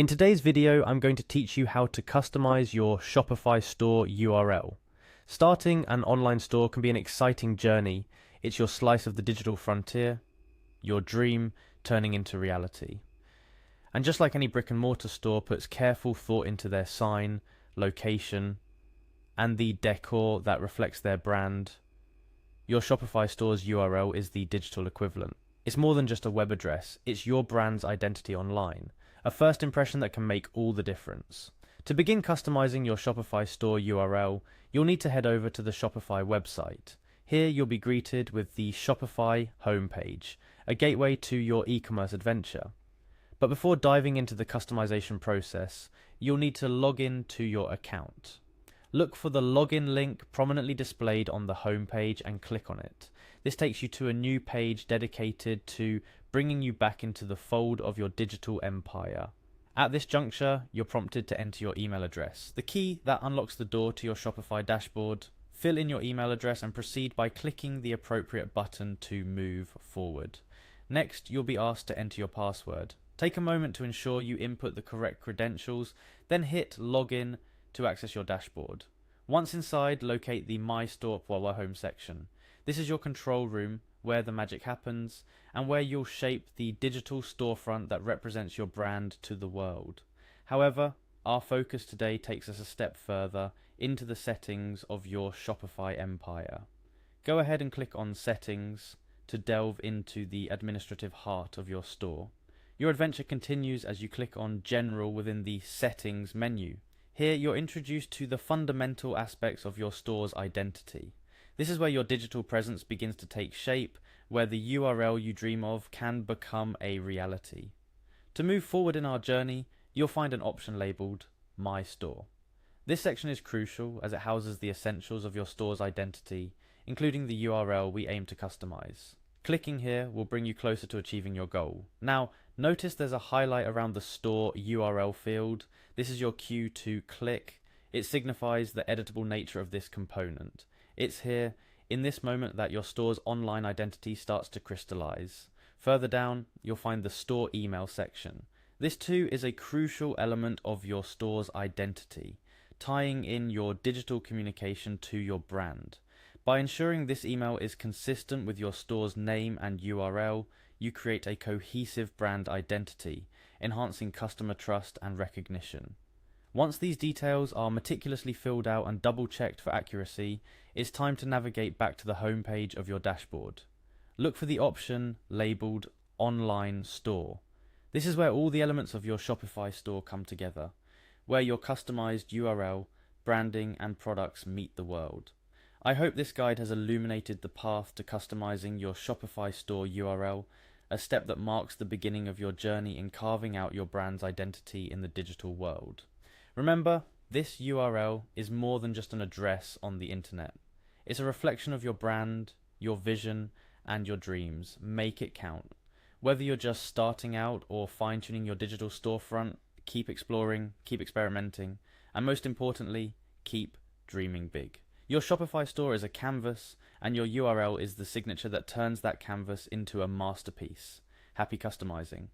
In today's video, I'm going to teach you how to customize your Shopify store URL. Starting an online store can be an exciting journey. It's your slice of the digital frontier, your dream turning into reality. And just like any brick and mortar store puts careful thought into their sign, location, and the decor that reflects their brand, your Shopify store's URL is the digital equivalent. It's more than just a web address, it's your brand's identity online. A first impression that can make all the difference. To begin customizing your Shopify store URL, you'll need to head over to the Shopify website. Here you'll be greeted with the Shopify homepage, a gateway to your e-commerce adventure. But before diving into the customization process, you'll need to log in to your account. Look for the login link prominently displayed on the homepage and click on it. This takes you to a new page dedicated to bringing you back into the fold of your digital empire. At this juncture, you're prompted to enter your email address, the key that unlocks the door to your Shopify dashboard. Fill in your email address and proceed by clicking the appropriate button to move forward. Next, you'll be asked to enter your password. Take a moment to ensure you input the correct credentials, then hit login to access your dashboard. Once inside, locate the My Store home section. This is your control room where the magic happens and where you'll shape the digital storefront that represents your brand to the world. However, our focus today takes us a step further into the settings of your Shopify empire. Go ahead and click on Settings to delve into the administrative heart of your store. Your adventure continues as you click on General within the Settings menu. Here you're introduced to the fundamental aspects of your store's identity. This is where your digital presence begins to take shape, where the URL you dream of can become a reality. To move forward in our journey, you'll find an option labeled My Store. This section is crucial as it houses the essentials of your store's identity, including the URL we aim to customize. Clicking here will bring you closer to achieving your goal. Now, notice there's a highlight around the store URL field. This is your cue to click. It signifies the editable nature of this component. It's here, in this moment, that your store's online identity starts to crystallize. Further down, you'll find the store email section. This too is a crucial element of your store's identity, tying in your digital communication to your brand. By ensuring this email is consistent with your store's name and URL, you create a cohesive brand identity, enhancing customer trust and recognition. Once these details are meticulously filled out and double-checked for accuracy, it's time to navigate back to the home page of your dashboard. Look for the option labeled Online Store. This is where all the elements of your Shopify store come together, where your customized URL, branding, and products meet the world. I hope this guide has illuminated the path to customizing your Shopify store URL, a step that marks the beginning of your journey in carving out your brand's identity in the digital world. Remember, this URL is more than just an address on the internet. It's a reflection of your brand, your vision, and your dreams. Make it count. Whether you're just starting out or fine-tuning your digital storefront, keep exploring, keep experimenting, and most importantly, keep dreaming big. Your Shopify store is a canvas, and your URL is the signature that turns that canvas into a masterpiece. Happy customizing.